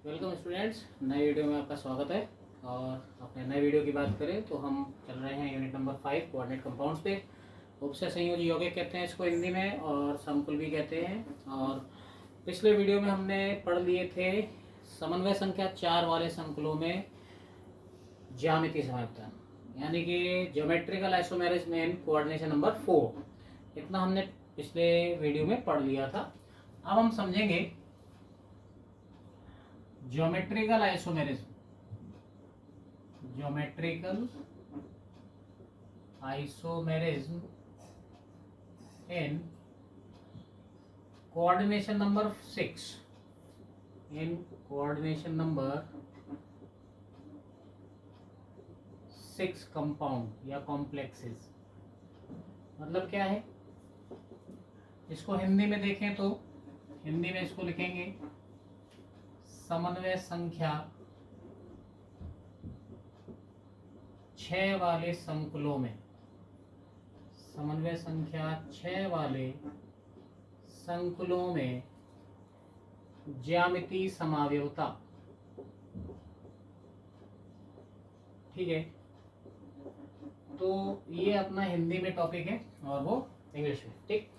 Welcome students, नए video में आपका स्वागत है। और अपने नए वीडियो की बात करें तो हम चल रहे हैं यूनिट नंबर 5 कोऑर्डिनेट कंपाउंड्स पे। उपसे संयोजी यौगिक कहते हैं इसको हिंदी में, और समकुल भी कहते हैं। और पिछले वीडियो में हमने पढ़ लिए थे समन्वय संख्या 4 वाले संकुलों में ज्यामितीय समायोजन, यानी कि geometrical isomerism in coordination number 4। इतना हमने पिछले वीडियो में पढ़ लिया था। अब हम समझेंगे geometrical isomerism in coordination number 6 compound या कॉम्प्लेक्सेस। मतलब क्या है, इसको हिंदी में देखें तो हिंदी में इसको लिखेंगे समन्वय संख्या 6 वाले संकुलों में, समन्वय संख्या 6 वाले संकुलों में ज्यामितीय समावयवता। ठीक है, तो ये अपना हिंदी में टॉपिक है और वो इंग्लिश में। ठीक,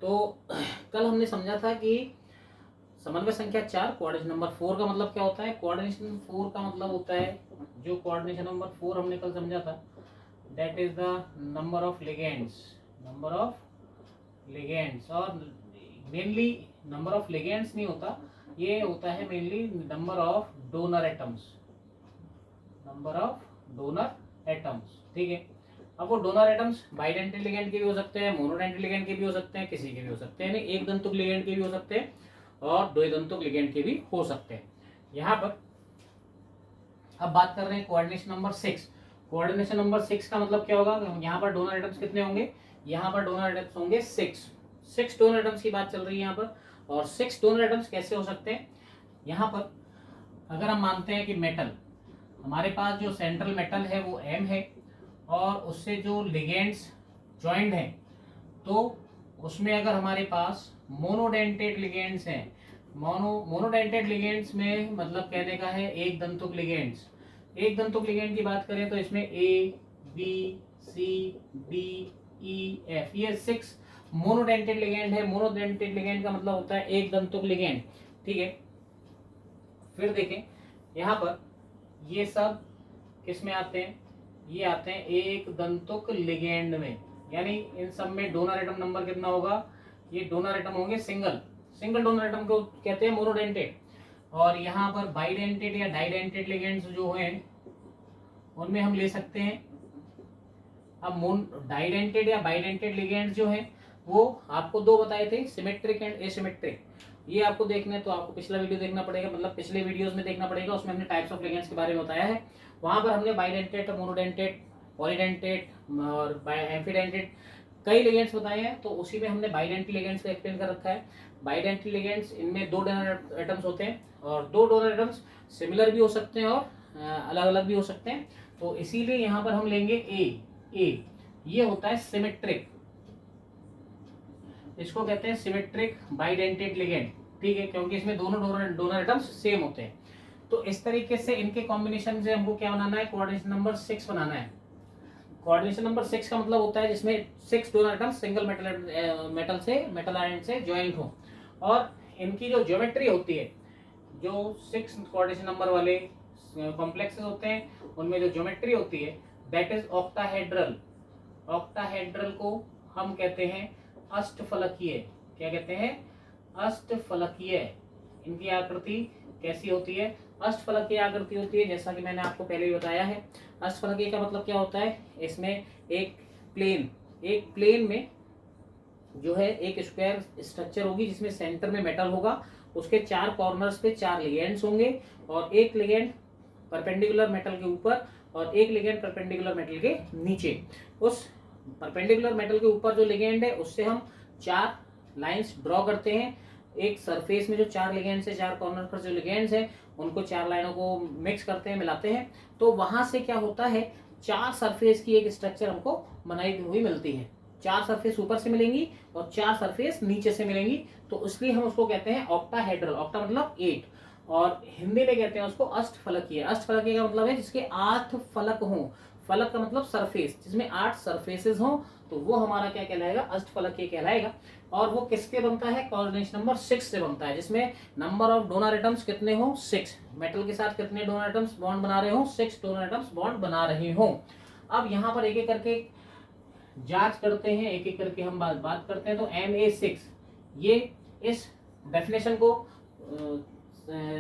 तो कल हमने समझा था कि समन्वय संख्या 4 कोऑर्डिनेशन नंबर 4 का मतलब क्या होता है। कोऑर्डिनेशन 4 का मतलब होता है, जो कोऑर्डिनेशन नंबर 4 हमने कल समझा था, that is the number of ligands. और मेनली नंबर ऑफ लिगेंड्स नहीं होता, ये होता है mainly number of donor atoms. ठीक है, अब वो डोनर एटम्स बाइडेंटल लिगेंड के भी हो सकते हैं, मोनोडेंटल लिगेंड के भी हो सकते हैं, किसी के भी हो सकते हैं, यानी एक दंतुक लिगेंड के भी हो सकते हैं और द्विदंतुक लिगेंड के भी हो सकते हैं। यहाँ पर अब बात कर रहे हैं कोऑर्डिनेशन नंबर 6। कोऑर्डिनेशन नंबर 6 का मतलब क्या होगा, यहाँ पर डोनर एटम्स कितने होंगे, यहाँ पर डोनर एटम्स होंगे 6 डोनर एटम्स की बात चल रही है यहाँ पर। और 6 डोनर एटम्स कैसे हो सकते हैं, यहाँ पर अगर हम मानते हैं कि मेटल, हमारे पास जो सेंट्रल मेटल है वो M है और उससे जो लिगेंड्स ज्वाइंट हैं, तो उसमें अगर हमारे पास मोनोडेंटेड लिगेंड्स हैं, मोनोडेंटेड लिगेंड्स में मतलब कहने का है एक दंतुक लिगेंड्स। एक दंतुक लिगेंड की बात करें तो इसमें A, B, C, D, E, F, ये 6 मोनोडेंटेड लिगेंड है। मोनोडेंटेड लिगेंड का मतलब होता है एक दंतुक लिगेंड। ठीक है, फिर देखें यहाँ पर ये सब किस में आते हैं, ये आते हैं एक दंतुक लिगेंड में, यानी इन सब में डोनर एटम नंबर कितना होगा, ये डोनर एटम होंगे सिंगल डोनर एटम को कहते हैं मोनोडेंटेड। और यहाँ पर बाइडेंटेड या डाइडेंटेड लिगेंड्स जो हैं उनमें हम ले सकते हैं। अब डाइडेंटेड या बाइडेंटेड लिगेंड्स जो हैं वो आपको दो बताए थे, सिमेट्रिक एंड एसिमेट्रिक। ये आपको देखना है तो आपको पिछला वीडियो देखना पड़ेगा, मतलब पिछले वीडियोस में देखना पड़ेगा, उसमें हमने टाइप्स ऑफ लिगेंड्स के बारे में बताया है। वहां पर हमने बाइडेंटेड, मोनोडेंटेड, पॉलीडेंटेड और एम्फीडेंटेड कई लिगेंड्स बताए हैं, तो उसी में हमने बाइडेंटेड लिगेंड्स का एक्सप्लेन कर रखा है। बाइडेंटेड लिगेंड्स, इनमें 2 डोनर एटम्स होते हैं और 2 डोनर एटम्स सिमिलर भी हो सकते हैं और अलग अलग भी हो सकते हैं, तो इसीलिए यहाँ पर हम लेंगे ए। ये होता है सिमेट्रिक, इसको कहते हैं सिमेट्रिक बाइडेंटेड लिगेंड। ठीक है, क्योंकि इसमें दोनों डोनर एटम्स सेम होते हैं। तो इस तरीके से इनके कॉम्बिनेशन से हमको क्या बनाना है, कोऑर्डिनेशन नंबर 6 बनाना है। कोऑर्डिनेशन नंबर 6 का मतलब होता है जिसमें 6 donor atoms single metal ion से ज्वाइंट हो, और इनकी जो ज्योमेट्री होती है, जो 6 कोऑर्डिनेशन नंबर वाले कॉम्प्लेक्सेस होते हैं उनमें जो ज्योमेट्री होती है दैट इज ऑक्टाहेड्रल। ऑक्टाहेड्रल को हम कहते हैं अष्टफलकीय। क्या कहते हैं, अष्टफलकीय। इनकी आकृति कैसी होती है, अष्टफलकीय आकृति होती है, जैसा कि मैंने आपको पहले ही बताया है। अष्टफलकीय का मतलब क्या होता है, इसमें एक प्लेन में जो है एक स्क्वायर स्ट्रक्चर होगी जिसमें सेंटर में मेटल होगा, उसके 4 कॉर्नर्स पे 4 लिगेंड्स होंगे और एक लिगेंड परपेंडिकुलर मेटल के ऊपर और एक लिगेंड परपेंडिकुलर मेटल के नीचे। उस परपेंडिकुलर मेटल के ऊपर जो लिगेंड है उससे हम 4 लाइंस ड्रॉ करते हैं। एक सरफेस में जो 4 लिगेंड्स है, 4 कॉर्नर पर जो लिगेंड्स है, उनको 4 लाइनों को मिक्स करते हैं, मिलाते हैं, तो वहां से क्या होता है, 4 सरफेस की एक स्ट्रक्चर हमको बनाई हुई मिलती है। 4 सरफेस ऊपर से मिलेंगी और 4 सरफेस नीचे से मिलेंगी, तो इसलिए हम उसको कहते हैं ऑक्टाहेड्रल। ऑक्टा मतलब 8, और हिंदी में कहते हैं उसको अष्टफलकीय। अष्टफलकीय का मतलब है जिसके 8 फलक हों। फलक का मतलब सरफेस, जिसमें 8 सरफेसेस हों, तो वो हमारा क्या कहलाएगा, अष्टफलकीय कहलाएगा। और वो किसके बनता है, कोऑर्डिनेशन नंबर 6 से बनता है, जिसमें नंबर ऑफ डोनर एटम्स कितने हो, 6। मेटल के साथ कितने डोनर एटम्स बॉन्ड बना रहे हो, 6 डोनर एटम्स बॉन्ड बना रहे हो। अब यहाँ पर एक एक करके जांच करते हैं, एक एक करके हम बात करते हैं। तो Ma6 ये इस डेफिनेशन को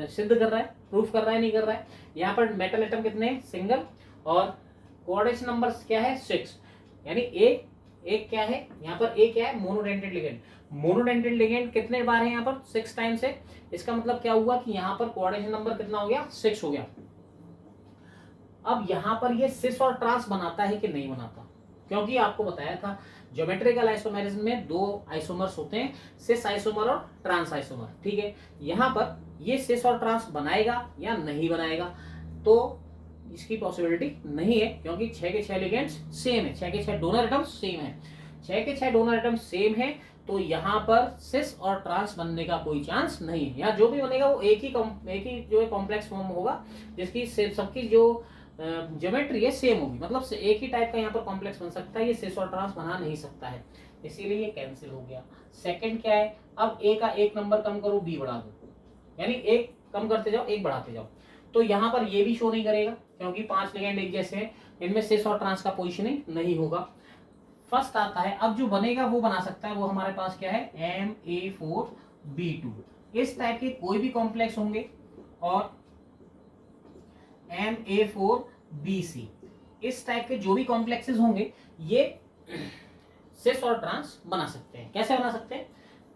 सिद्ध कर रहा है, प्रूफ कर रहा है, नहीं कर रहा है। यहाँ पर मेटल एटम कितने, सिंगल, और कोऑर्डिनेशन नंबर क्या है, 6। यानी एक क्या है यहाँ पर, ए क्या है, मोनोडेंटेड लिगेंड। मोनोडेंटेड लिगेंड कितने बार है यहाँ पर, 6 टाइम्स है। इसका मतलब क्या हुआ कि यहाँ पर कोऑर्डिनेशन नंबर कितना हो गया, 6 हो गया। अब यहाँ पर ये सिस और ट्रांस बनाता है कि नहीं बनाता, क्योंकि आपको बताया था ज्योमेट्रिकल आइसोमेरिज्म में 2 आइसोमर्स होते हैं, सिस आइसोमर और ट्रांस आइसोमर। ठीक है, यहाँ पर ये सिस और ट्रांस बनाएगा या नहीं बनाएगा, तो इसकी पॉसिबिलिटी नहीं है, क्योंकि 6 के 6 लिगेंड्स सेम है, 6 के 6 डोनर एटम्स सेम है। 6 के 6 डोनर एटम्स सेम है, तो यहाँ पर सिस और ट्रांस बनने का कोई चांस नहीं है। यहाँ जो भी बनेगा वो एक ही जो है कॉम्प्लेक्स फॉर्म होगा, जिसकी सबकी जो ज्योमेट्री है सेम होगी, मतलब एक ही टाइप का यहाँ पर कॉम्प्लेक्स बन सकता है, ये सिस और ट्रांस बना नहीं सकता है, इसीलिए ये कैंसिल हो गया। सेकंड क्या है, अब ए का 1 नंबर कम करो, बी बढ़ा दो, यानी एक कम करते जाओ, एक बढ़ाते जाओ। तो यहाँ पर ये भी शो नहीं करेगा, क्योंकि 5 लिगेंड एक जैसे हैं, इनमें सिस और ट्रांस का पोजीशनिंग नहीं होगा। फर्स्ट आता है, अब जो बनेगा वो बना सकता है, वो हमारे पास क्या है, Ma4B2। इस टाइप के कोई भी कॉम्प्लेक्स होंगे, और Ma4BC, इस टाइप के जो भी कॉम्प्लेक्सेस होंगे, ये सिस और ट्रांस बना सकते हैं। कैसे बना सकते हैं,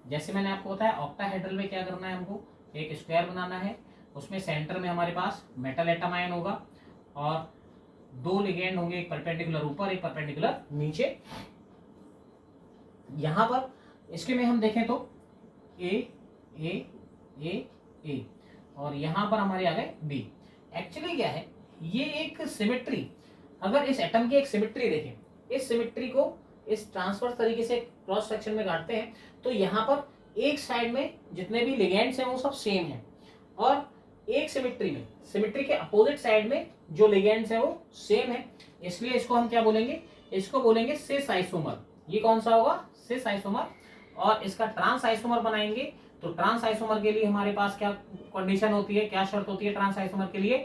जैसे मैंने आपको बताया ऑक्टाहेड्रल में क्या करना है, हमको एक स्क्वायर बनाना है, उसमें सेंटर में हमारे पास मेटल एटम आयन होगा, और 2 लिगेंड होंगे, एक परपेंडिकुलर ऊपर, एक परपेंडिकुलर नीचे। यहां पर इसके में हम देखें तो ए ए ए ए, और यहां पर हमारे आ गए बी। एक्चुअली क्या है, ये एक सिमेट्री, अगर इस एटम की एक सिमेट्री देखें, इस सिमेट्री को इस ट्रांसवर्स तरीके से क्रॉस सेक्शन में काटते हैं, तो यहाँ पर एक साइड में जितने भी लिगेंड्स हैं वो सब सेम हैं, और एक सिमेट्री में, सिमेट्री के अपोजिट साइड में जो लिगेंड्स हैं वो सेम है, इसलिए इसको हम क्या बोलेंगे, इसको बोलेंगे सिस आइसोमर। ये कौन सा होगा, सिस आइसोमर। और इसका ट्रांस आइसोमर बनाएंगे, तो ट्रांस आइसोमर के लिए हमारे पास क्या कंडीशन होती है, क्या शर्त होती है ट्रांस आइसोमर के लिए।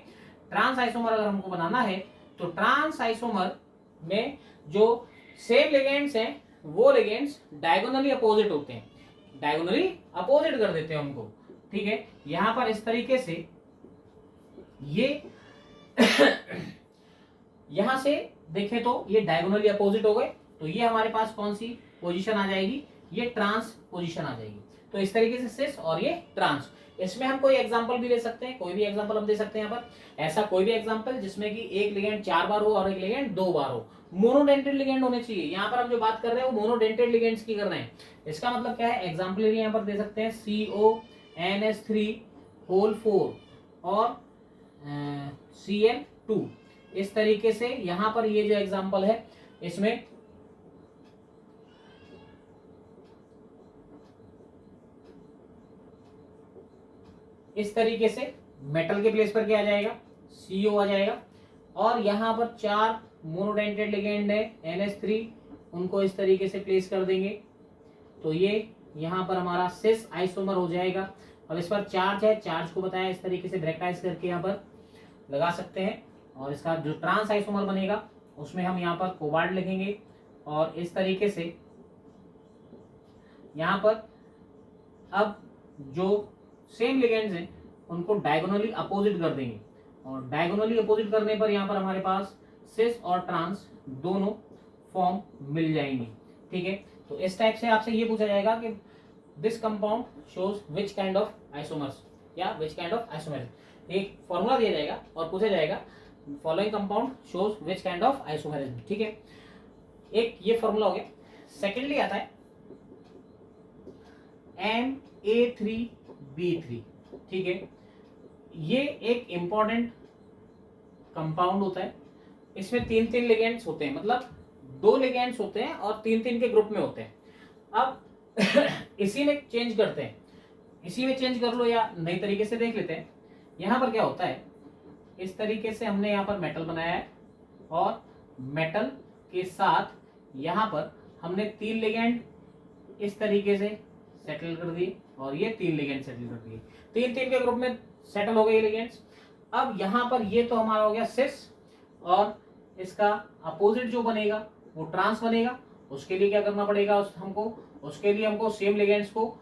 ट्रांस आइसोमर अगर हमको बनाना है, तो ट्रांस आइसोमर में जो सेम लिगेंड्स हैं, वो लिगेंड्स डायगोनली अपोजिट होते हैं, डायगोनली अपोजिट कर देते हैं उनको। ठीक है, यहां पर इस तरीके से ये यहां से देखें तो ये डायगोनली अपोजिट हो गए, तो ये हमारे पास कौन सी पोजीशन आ जाएगी, ये ट्रांस पोजीशन आ जाएगी। तो इस तरीके से सिस और ये ट्रांस। इसमें हम कोई एग्जांपल भी ले सकते हैं, कोई भी एग्जांपल हम दे सकते हैं यहाँ पर, ऐसा कोई भी एग्जांपल जिसमें कि एक लिगेंड 4 बार हो और एक लिगेंड 2 बार हो, मोनोडेंटेड लिगेंड होने चाहिए। यहाँ पर हम जो बात कर रहे हैं वो मोनोडेंटेड लिगेंड्स की कर रहे हैं। इसका मतलब क्या है, एग्जाम्पलरी यहाँ पर दे सकते हैं CONS3 होल 4 और Cl2। इस तरीके से यहाँ पर ये जो एग्जाम्पल है, इसमें इस तरीके से मेटल के प्लेस पर क्या आ जाएगा, CO आ जाएगा, और यहाँ पर 4 मोनोडेंटेड लिगेंड है NH3, उनको इस तरीके से प्लेस कर देंगे, तो ये यहाँ पर हमारा सिस आइसोमर हो जाएगा। अब इस पर चार्ज है, चार्ज को बताया इस तरीके से ब्रैकेटाइज करके यहाँ पर लगा सकते हैं, और इसका जो ट्रांस आइसोमर बनेगा उसमें हम यहाँ पर कोबाल्ट लिखेंगे, और इस तरीके से यहाँ पर अब जो सेम लिगेंड्स हैं उनको डायगोनली अपोजिट कर देंगे, और डायगोनली अपोजिट करने पर यहाँ पर हमारे पास सिस और ट्रांस दोनों फॉर्म मिल जाएंगे। ठीक है, तो इस टाइप से आपसे ये पूछा जाएगा कि this compound shows which kind of isomers या विच काइंड ऑफ आइसोमेरिज्म। एक फॉर्मूला दिया जाएगा और पूछा जाएगा following compound shows which kind of isomerism. ठीक है, एक ये फॉर्मूला हो गया। सेकेंडली आता है Na3B3। ठीक है, ये एक इंपॉर्टेंट कंपाउंड होता है, इसमें 3-3 लिगेंड्स होते हैं, मतलब 2 लिगेंड्स होते हैं और 3-3 के ग्रुप में होते हैं। अब इसी में चेंज करते हैं, इसी में चेंज कर लो या नई तरीके से देख लेते हैं। यहाँ पर क्या होता है, इस तरीके से हमने यहाँ पर मेटल बनाया है और मेटल के साथ यहाँ पर हमने 3 लिगेंड इस तरीके से सेटल कर दिए और ये 3 लिगेंड सेटल कर दिए, 3-3 के ग्रुप में सेटल हो गए लिगेंड्स। अब यहाँ पर ये तो हमारा हो गया सिस, और इसका अपोजिट जो बनेगा वो ट्रांस बनेगा। उसके लिए क्या करना पड़ेगा हमको, उसके लिए हमको सेम लिगेंड्स को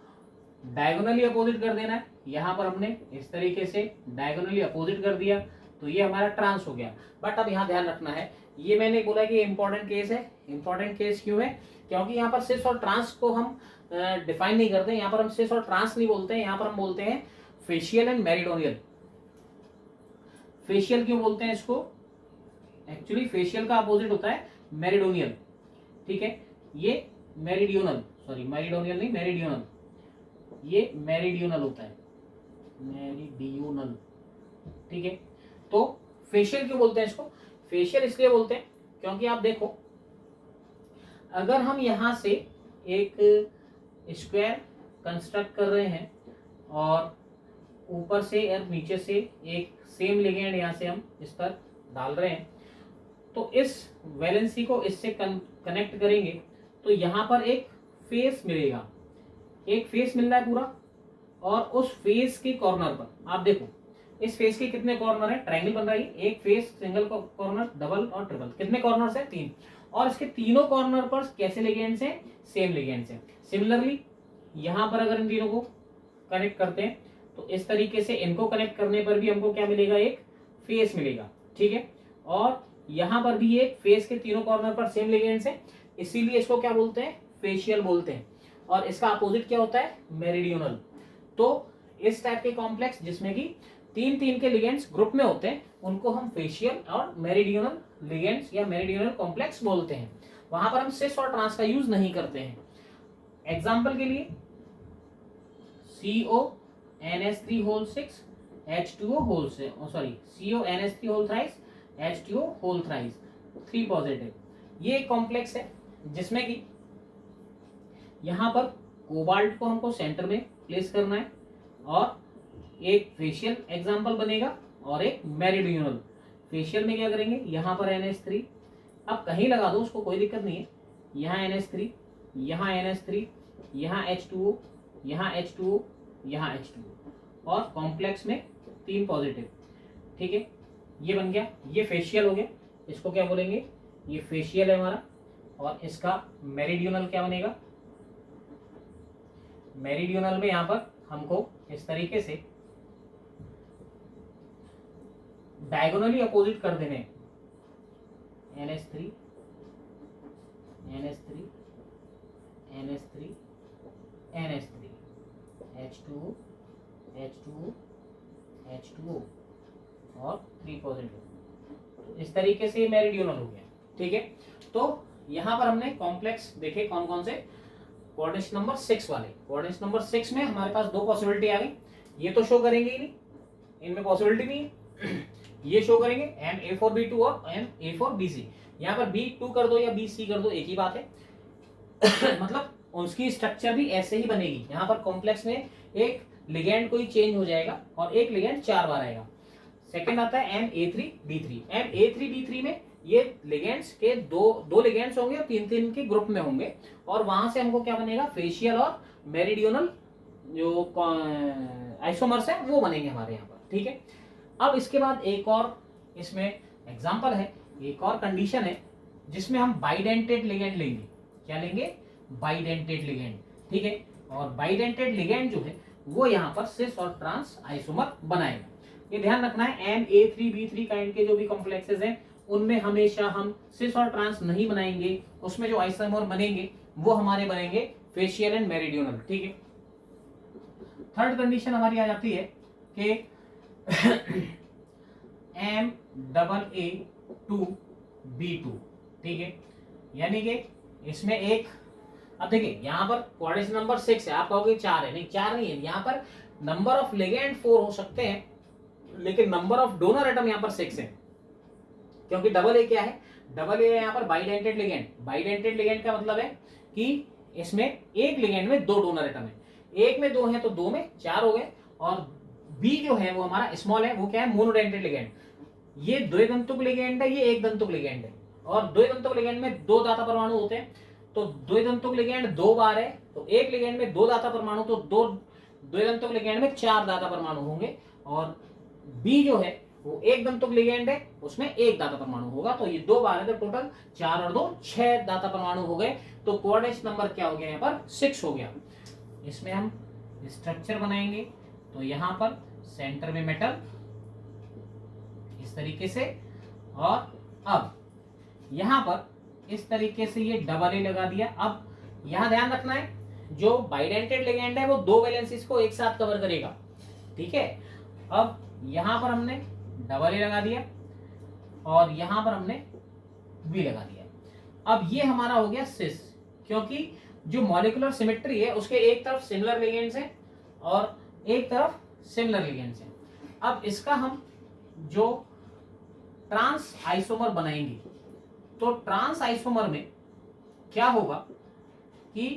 डायगोनली अपोजिट कर देना है। यहाँ पर हमने इस तरीके से डायगोनली अपोजिट कर दिया तो ये हमारा ट्रांस हो गया। बट अब यहाँ ध्यान रखना है, ये मैंने बोला कि इंपॉर्टेंट केस है। इंपॉर्टेंट केस क्यों है, क्योंकि यहाँ पर सिस और ट्रांस को हम डिफाइन नहीं करते। यहाँ पर हम सिस और ट्रांस नहीं बोलते हैं, यहाँ पर हम बोलते हैं फेशियल एंड मेरिडोनियल। फेशियल क्यों बोलते हैं इसको, एक्चुअली फेशियल का अपोजिट होता है मेरिडोनियल, ठीक है। ये मेरिडियोनल, सॉरी मेरिडोनियल नहीं, मेरिडियोनल, ये मेरिडियोनल होता है, मेरिडियोनल, ठीक है। तो फेशियल क्यों बोलते हैं इसको, फेशियल इसलिए बोलते हैं क्योंकि आप देखो, अगर हम यहां से एक स्क्वायर कंस्ट्रक्ट कर रहे हैं और ऊपर से और नीचे से एक सेम लिगेंड यहां से हम इस पर डाल रहे हैं, तो इस वैलेंसी को इससे कनेक्ट करेंगे तो यहाँ पर एक फेस मिलेगा, एक फेस मिल रहा है पूरा। और उस फेस के कॉर्नर पर आप देखो, इस फेस के कितने कॉर्नर है, ट्रायंगल बन रहा है, एक फेस, सिंगल कॉर्नर, डबल और ट्रिपल, कितने कॉर्नर है, 3। और इसके तीनों कॉर्नर पर कैसे लिगेंड्स हैं, सेम लिगेंड्स हैं। सिमिलरली यहाँ पर अगर इन तीनों को कनेक्ट करते हैं तो इस तरीके से इनको कनेक्ट करने पर भी हमको क्या मिलेगा, एक फेस मिलेगा, ठीक है। और यहाँ पर भी एक फेस के तीनों कॉर्नर पर सेम लिगेंड्स हैं, इसीलिए इसको क्या बोलते हैं, फेशियल बोलते हैं। और इसका अपोजिट क्या होता है, मेरिडियोनल। तो इस टाइप के कॉम्प्लेक्स जिसमें कि 3-3 के लिगेंड्स ग्रुप में होते हैं उनको हम फेशियल और मेरिडियोनल लिगेंड्स या मेरिडियोनल कॉम्प्लेक्स बोलते हैं। वहां पर हम सिस और ट्रांस का यूज नहीं करते हैं। एग्जाम्पल के लिए CONH3 होल 6 H2O होल से, sorry CONH3 whole thrice H2O whole thrice 3 positive, ये एक कॉम्प्लेक्स है जिसमें कि यहां पर कोबाल्ट को हमको सेंटर में प्लेस करना है और एक फेशियल एग्जाम्पल बनेगा और एक मेरिडियोनल। फेशियल में क्या करेंगे, यहाँ पर NH3, अब कहीं लगा दो उसको कोई दिक्कत नहीं है, यहाँ NH3, यहाँ NH3, यहाँ H2O, यहाँ H2O, यहाँ H2O, और कॉम्प्लेक्स में 3 पॉजिटिव, ठीक है। ये बन गया, ये फेशियल हो गया। इसको क्या बोलेंगे, ये फेशियल है हमारा। और इसका मेरिडियोनल क्या बनेगा, मेरिडियोनल में यहाँ पर हमको इस तरीके से डायगोनली अपोजिट कर देने, NH3, NH3, NH3, NH3, H2O, H2O, H2O और 3 पॉजिटिव। इस तरीके से मेरिडियोनल हो गया, ठीक है। तो यहाँ पर हमने कॉम्प्लेक्स देखे कौन कौन से, कोऑर्डिनेशन नंबर 6 वाले। कोऑर्डिनेशन नंबर 6 में हमारे पास 2 पॉसिबिलिटी आ गई, ये तो शो करेंगे ही नहीं, इनमें पॉसिबिलिटी नहीं है। ये शो करेंगे MA4B2 और MA4BC। यहाँ पर B2 कर दो या BC कर दो, एक ही बात है। मतलब उसकी स्ट्रक्चर भी ऐसे ही बनेगी। यहाँ पर कॉम्प्लेक्स में एक लिगेंड कोई चेंज हो जाएगा और एक लिगेंड 4 बार आएगा। सेकंड आता है MA3B3। MA3B3 में ये लिगेंड्स के दो लिगेंड्स होंगे और 3-3 के ग्रुप में होंगे, और वहां से हमको क्या बनेगा, फेशियल और मेरिडियोनल जो आइसोमर्स है वो बनेंगे हमारे यहाँ पर, ठीक है। अब इसके बाद एक और इसमें एग्जांपल है, एक और कंडीशन है जिसमें हम बाइडेंटेड लिगेंड लेंगे। क्या लेंगे, बाइडेंटेड लिगेंड, ठीक है। और बाइडेंटेड लिगेंड जो है वो यहाँ पर सिस और ट्रांस आइसोमर बनाएगा। ये ध्यान रखना है, MA3B3 काइंड के जो भी कॉम्प्लेक्सेस हैं उनमें हमेशा हम सिस और ट्रांस नहीं बनाएंगे, उसमें जो आइसोमर बनेंगे वो हमारे बनेंगे फेशियल एंड मेरिडियोनल, ठीक है। थर्ड कंडीशन हमारी आ जाती है कि MAA2B2, ठीक है। यानी कि इसमें एक, अब देखिए यहाँ पर कोऑर्डिनेशन नंबर 6 है, आप कहोगे 4 है, नहीं 4 नहीं है। यहाँ पर नंबर ऑफ लिगेंड 4 हो सकते हैं, लेकिन नंबर ऑफ डोनर एटम यहाँ पर 6 है, क्योंकि डबल ए क्या है, डबल ए यहाँ पर बाइडेंटेड लिगेंड। बाइडेंटेड लिगेंड का मतलब है कि इसमें एक लिगेंड में 2 डोनर एटम है, एक में 2 है तो 2 में 4 हो गए, और बी जो है वो हमारा स्मॉल है, वो क्या है, मोनोडेंटेड लिगेंड। ये द्विदंतुक लिगेंड है, ये एक दंतुक लिगेंड है। और द्विदंतुक लिगेंड में दो दाता परमाणु होते हैं, तो द्विदंतुक लिगेंड दो बार है, तो एक लिगेंड में दो दाता परमाणु, तो दो द्विदंतुक लिगेंड में चार दाता परमाणु होंगे। और बी जो है वो एक दंतुक लिगेंड है, उसमें एक दाता परमाणु होगा, तो ये दो बार है, तो टोटल 4 और 2 6 दाता परमाणु हो गए। तो कोऑर्डिनेशन नंबर क्या हो गया, यहाँ पर 6 हो गया। इसमें हम स्ट्रक्चर बनाएंगे, तो यहाँ पर सेंटर में मेटल इस तरीके से, और अब यहाँ पर इस तरीके से ये डबल ए लगा दिया। अब यहाँ ध्यान रखना है, जो बाइडेंटेड लिगेंड है वो दो वैलेंसीज को एक साथ कवर करेगा, ठीक है। अब यहाँ पर हमने डबल ए लगा दिया और यहाँ पर हमने बी लगा दिया। अब ये हमारा हो गया सिस, क्योंकि जो मॉलिक्यूलर सिमेट्री है उसके एक तरफ सिमिलर लिगेंड्स हैं और एक तरफ सिमिलर लिगेंड्स हैं। अब इसका हम जो ट्रांस आइसोमर बनाएंगे, तो ट्रांस आइसोमर में क्या होगा कि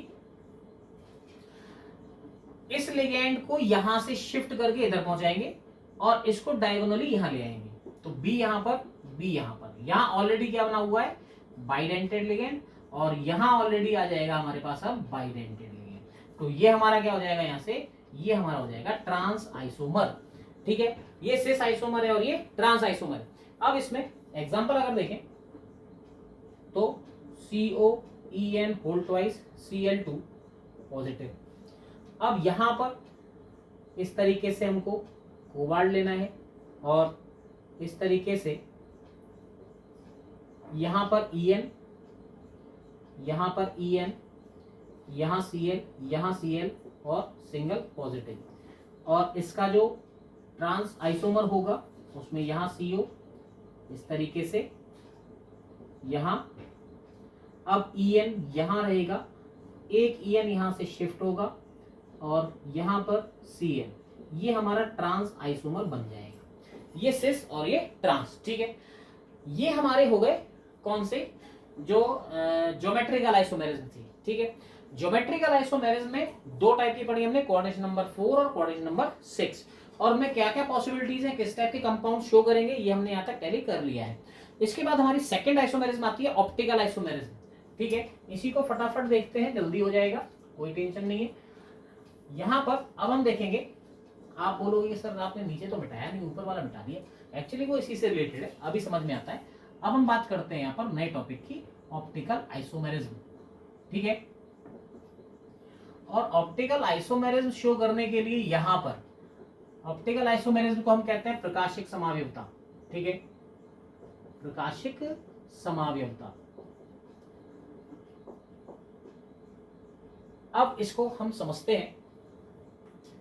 इस लिगेंड को यहां से शिफ्ट करके इधर पहुंचाएंगे और इसको डायगोनली यहां ले आएंगे, तो बी यहां पर, बी यहां पर। यहां ऑलरेडी क्या बना हुआ है, बाइडेंटेड लिगेंड, और यहां ऑलरेडी आ जाएगा हमारे पास अब बाइडेंटेड लिगेंड। तो ये हमारा क्या हो जाएगा, यहां से ये हमारा हो जाएगा ट्रांस आइसोमर, ठीक है। ये सिस आइसोमर है और ये ट्रांस आइसोमर है। अब इसमें एग्जांपल अगर देखें तो COEN whole twice Cl2 positive. अब यहां पर इस तरीके से हमको कोबाल्ट लेना है और इस तरीके से यहां पर En, यहां पर En, यहां Cl, यहां Cl और सिंगल पॉजिटिव। और इसका जो ट्रांस आइसोमर होगा उसमें यहां CO इस तरीके से, यहां अब En यहां रहेगा, एक En यहां से शिफ्ट होगा और यहां पर Cl, ये हमारा ट्रांस आइसोमर बन जाएगा। ये सिस और ये ट्रांस, ठीक है। ये हमारे हो गए कौन से, जो ज्योमेट्रिकल आइसोमेरिज्म थी, ठीक है। ज्योमेट्रिकल आइसोमेरिज्म में दो टाइप की पढ़ी हमने, कोऑर्डिनेशन नंबर 4 और कोऑर्डिनेशन नंबर 6। और में क्या क्या पॉसिबिलिटीज है, किस टाइप के कंपाउंड शो करेंगे, ये हमने यहाँ तक टैली कर लिया है। इसके बाद हमारी सेकंड आइसोमेरिज्म आती है, ऑप्टिकल आइसोमेरिज्म, ठीक है। इसी को फटाफट देखते हैं, जल्दी हो जाएगा, कोई टेंशन नहीं है। यहाँ पर अब हम देखेंगे, आप बोलोगे सर आपने नीचे तो मिटाया नहीं, ऊपर वाला मिटा दिया। एक्चुअली वो इसी से रिलेटेड है, अभी समझ में आता है। अब हम बात करते हैं यहाँ पर नए टॉपिक की, ऑप्टिकल आइसोमेरिज्म, ठीक है। और ऑप्टिकल आइसोमेरिज्म शो करने के लिए यहाँ पर ऑप्टिकल आइसोमेरिज्म को हम कहते हैं प्रकाशिक समावयवता, ठीक है, प्रकाशिक समावयवता। अब इसको हम समझते हैं।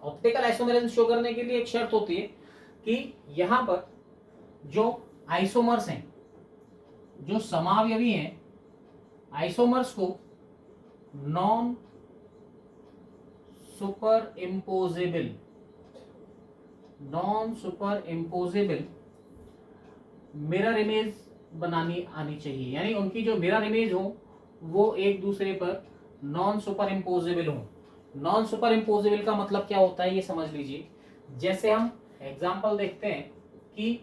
ऑप्टिकल आइसोमेरिज्म शो करने के लिए एक शर्त होती है कि यहां पर जो आइसोमर्स हैं, जो समावयवी हैं, आइसोमर्स को non super imposable, non super imposable mirror image बनानी आनी चाहिए, यानी उनकी जो मिरर इमेज हो वो एक दूसरे पर नॉन सुपर इम्पोजेबल हो। नॉन सुपर इम्पोजेबल का मतलब क्या होता है, ये समझ लीजिए। जैसे हम एग्जांपल देखते हैं कि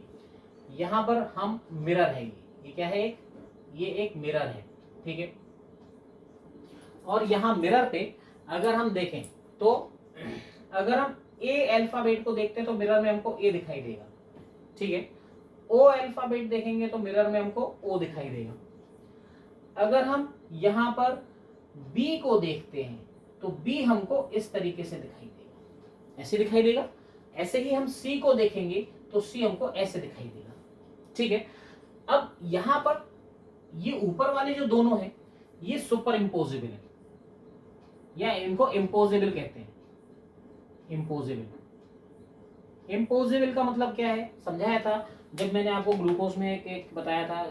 यहां पर हम मिरर है, ये क्या है, ये एक मिरर है, ठीक है। और यहां मिरर पे अगर हम देखें तो अगर हम ए अल्फाबेट को देखते हैं तो मिरर में हमको ए दिखाई देगा, ठीक है। ओ अल्फाबेट देखेंगे तो मिरर में हमको ओ दिखाई देगा। अगर हम यहां पर बी को देखते हैं तो बी हमको इस तरीके से दिखाई देगा, ऐसे दिखाई देगा। ऐसे ही हम सी को देखेंगे तो सी हमको ऐसे दिखाई देगा, ठीक है। अब यहां पर ये ऊपर वाले जो दोनों हैं ये सुपर इम्पोजेबल है, या इनको इम्पोजेबल कहते हैं। इम्पोजेबल का मतलब क्या है, समझाया था जब मैंने आपको ग्लूकोज में एक बताया था,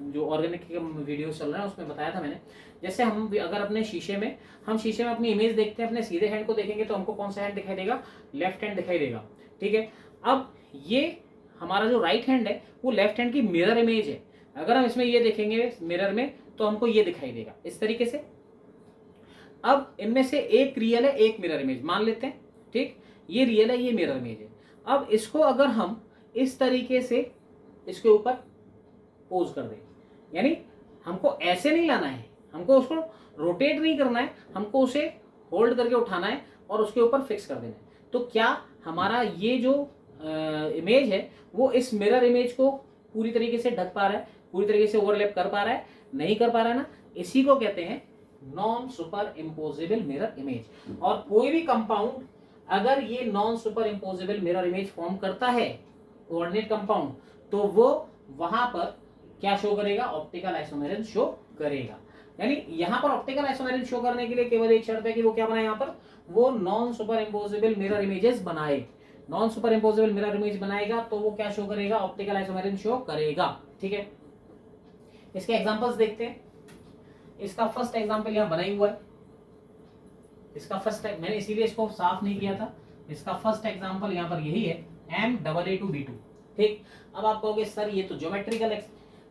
जो ऑर्गेनिक वीडियो चल रहा है उसमें बताया था मैंने। जैसे हम अगर अपने शीशे में अपनी इमेज देखते हैं, अपने सीधे हैंड को देखेंगे तो हमको कौन सा हैंड दिखाई देगा, लेफ्ट हैंड दिखाई देगा, ठीक है। अब ये हमारा जो राइट हैंड है वो लेफ्ट हैंड की मिरर इमेज है। अगर हम इसमें ये देखेंगे मिरर में तो हमको ये दिखाई देगा इस तरीके से। अब इनमें से एक रियल है, एक मिरर इमेज मान लेते हैं, ठीक। ये रियल है, ये मिरर इमेज है। अब इसको अगर हम इस तरीके से इसके ऊपर पोज कर दें, यानी हमको ऐसे नहीं लाना है, हमको उसको रोटेट नहीं करना है, हमको उसे होल्ड करके उठाना है और उसके ऊपर फिक्स कर देना है। तो क्या हमारा ये जो इमेज है वो इस मिरर इमेज को पूरी तरीके से ढक पा रहा है, पूरी तरीके से ओवरलैप कर पा रहा है? नहीं कर पा रहा है ना। इसी को कहते हैं non super imposable mirror image. और कोई भी कंपाउंड अगर ये non super imposable mirror image form करता है, कोऑर्डिनेट कंपाउंड, तो वो वहां पर क्या शो करेगा? ऑप्टिकल आइसोमेरिज्म शो करेगा। यानी यहां पर ऑप्टिकल आइसोमेरिज्म शो करने के लिए केवल एक शर्त है कि वो क्या बनाए, यहां पर वो non super imposable mirror images बनाए। Non super imposable mirror image बनाएगा तो वो क्या शो करेगा? ऑप्टिकल आइसोमेरिज्म शो करेगा। ठीक है, इसके एग्जांपल्स देखते हैं। इसका फर्स्ट एग्जांपल यहां बना ही हुआ है। इसका फर्स्ट, मैंने इसीलिए इसको साफ नहीं किया था। इसका फर्स्ट एग्जांपल यहां पर यही है, MAA2B2। ठीक, अब आप कहोगे सर ये तो ज्योमेट्रिकल,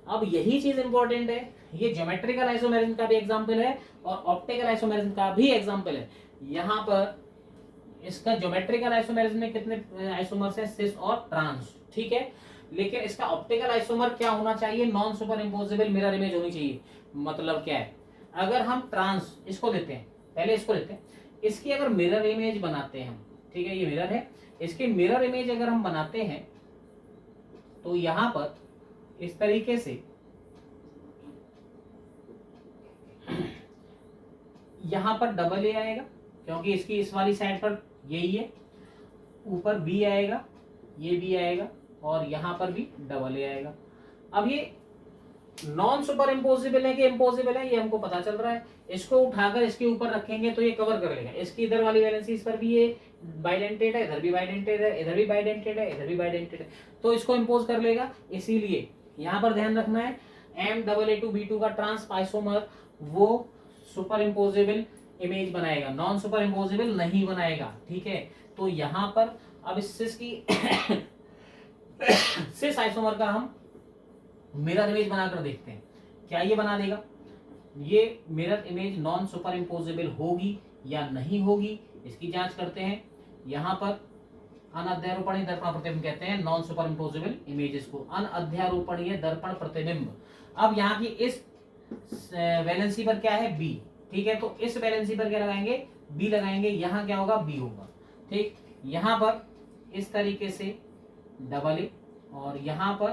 अब यही चीज इंपॉर्टेंट है, ये ज्योमेट्रिकल आइसोमेरिज्म का भी एग्जांपल है और ऑप्टिकल आइसोमेरिज्म का भी एग्जांपल है। यहां पर इसका ज्योमेट्रिकल आइसोमेरिज्म में कितने आइसोमर्स हैं? सिस और ट्रांस। ठीक है, लेकिन इसका ऑप्टिकल आइसोमर क्या होना चाहिए? Non super imposable mirror image होनी चाहिए। मतलब क्या है? अगर हम ट्रांस इसको लेते हैं, पहले इसको लेते हैं, इसकी अगर मिरर इमेज बनाते हैं हम, ठीक है, ये मिरर है, इसके मिरर इमेज अगर हम बनाते हैं तो यहां पर इस तरीके से यहां पर डबल ए आएगा, क्योंकि इसकी इस वाली साइड पर यही है, ऊपर बी आएगा, ये बी आएगा और यहां पर भी डबल ए आएगा। अब ये नॉन सुपर इम्पोजिबल है कि इम्पोजिबल है ये हमको पता चल रहा है। इसको उठाकर इसके ऊपर रखेंगे तो ये कवर कर लेगा। इसकी इधर वाली वैलेंसी इस पर भी ये बाइडेंटेड है, इधर भी बाइडेंटेड है, इधर भी बाइडेंटेड है, इधर भी बाइडेंटेड है, तो इसको इम्पोज कर लेगा। इसीलिए यहां पर ध्यान रखना है, MAA2B2 का ट्रांस आइसोमर वो सुपर इम्पोजेबल इमेज बनाएगा, नॉन सुपर इम्पोजेबल नहीं बनाएगा। ठीक है, तो यहां पर अब इस सिस की सिस आइसोमर का हम मिरर इमेज बनाकर देखते हैं, क्या ये बना देगा? ये mirror image non super imposable होगी या नहीं होगी, इसकी जांच करते हैं। यहां पर अनअध्यारोपणीय दर्पण प्रतिबिंब कहते हैं नॉन सुपर इम्पोजेबल इमेजेस को, अनअध्यारोपणीय दर्पण प्रतिबिंब। अब यहाँ की इस वैलेंसी पर क्या है? बी। ठीक है, तो इस वैलेंसी पर क्या लगाएंगे? बी लगाएंगे। यहाँ क्या होगा? बी होगा। ठीक, यहाँ पर इस तरीके से डबल ए और यहाँ पर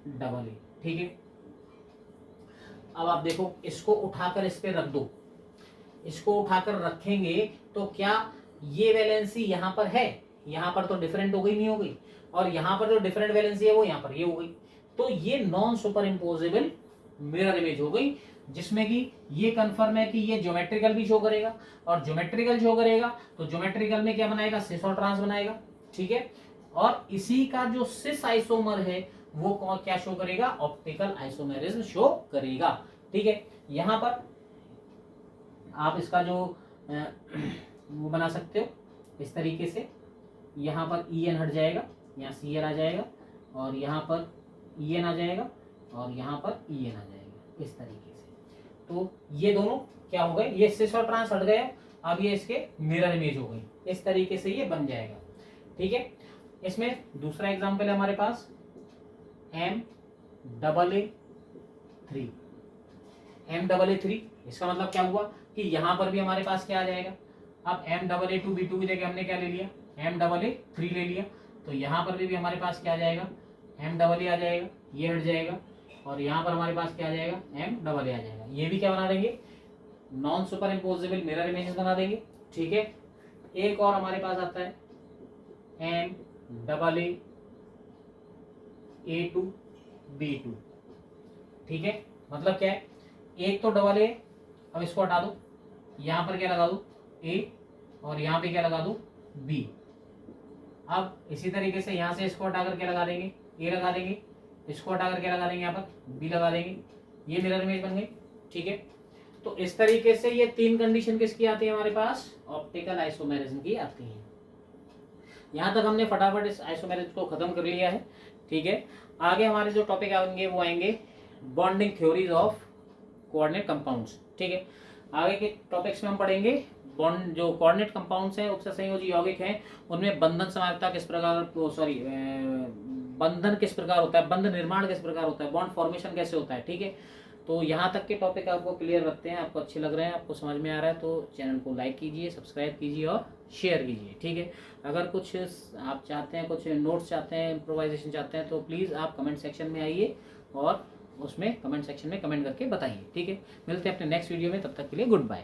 डबल ए। ठीक है, अब आप देखो, इसको उठाकर इस पे रख दो, इसको उठाकर रखेंगे तो क्या ये वैलेंसी यहाँ पर है? यहाँ पर तो डिफरेंट हो गई, नहीं हो गई? और यहाँ पर जो डिफरेंट वैलेंसी है वो यहाँ पर ये हो गई। तो ये non super imposable mirror image हो गई, जिसमें कि ये कंफर्म है कि ये ज्योमेट्रिकल भी शो करेगा, और ज्योमेट्रिकल शो करेगा तो ज्योमेट्रिकल में क्या बनाएगा? सिस और ट्रांस बनाएगा। ठीक है, और इसी का जो सिस आइसोमर है वो क्या शो करेगा? ऑप्टिकल आइसोमेरिज्म शो करेगा। ठीक है, यहां पर आप इसका जो वो बना सकते हो इस तरीके से, यहां पर EN हट जाएगा, यहाँ CN आ जाएगा और यहाँ पर EN आ जाएगा और यहाँ पर EN आ जाएगा, इस तरीके से। तो ये दोनों क्या हो गए? ये सिस और ट्रांस हट गए, अब ये इसके मिरर इमेज हो गई। इस तरीके से ये बन जाएगा। ठीक है, इसमें दूसरा एग्जांपल है हमारे पास MAA3। MAA3 इसका मतलब क्या हुआ कि यहां पर भी हमारे पास क्या आ जाएगा? अब MAA2B2 की जगह हमने क्या ले लिया? MAA3 ले लिया, तो यहां पर भी हमारे पास क्या आ जाएगा? MAA आ जाएगा, ये हट जाएगा और यहां पर हमारे पास क्या आ जाएगा? MAA आ जाएगा। ये भी क्या बना देंगे? Non super imposable mirror images बना देंगे। ठीक है, एक और हमारे पास आता है MAA2B2। ठीक है, मतलब क्या है? एक तो डबल ए, अब इसको हटा दो, यहां पर क्या लगा दो? ए और यहां पे क्या लगा दो? बी। अब इसी तरीके से यहां से इसको हटाकर क्या लगा देंगे? ए लगा देंगे, इसको हटाकर क्या लगा देंगे? यहाँ पर बी लगा देंगे, ये मिरर इमेज बन गई। ठीक है, तो इस तरीके से ये तीन कंडीशन किसकी आती है हमारे पास? ऑप्टिकल आइसोमेरिज्म की आती है। यहां तक हमने फटाफट इस आइसोमेरिज्म को खत्म कर लिया है। ठीक है, आगे हमारे जो टॉपिक आएंगे वो आएंगे bonding theories of coordinate compounds. ठीक है, आगे के टॉपिक्स में हम पढ़ेंगे बॉन्ड जो कोऑर्डिनेट कंपाउंड्स हैं उपसर संयोजी यौगिक हैं उनमें बंधन समानता किस प्रकार, सॉरी बंधन किस प्रकार होता है, बंध निर्माण किस प्रकार होता है, बॉन्ड फॉर्मेशन कैसे होता है। ठीक है, तो यहाँ तक के टॉपिक आपको क्लियर रखते हैं, आपको अच्छे लग रहे हैं, आपको समझ में आ रहा है तो चैनल को लाइक कीजिए, सब्सक्राइब कीजिए और शेयर कीजिए। ठीक है, अगर कुछ आप चाहते हैं, कुछ नोट्स चाहते हैं, इम्प्रोवाइजेशन चाहते हैं तो प्लीज़ आप कमेंट सेक्शन में आइए और उसमें कमेंट सेक्शन में कमेंट करके बताइए। ठीक है, मिलते हैं अपने नेक्स्ट वीडियो में, तब तक के लिए गुड बाय।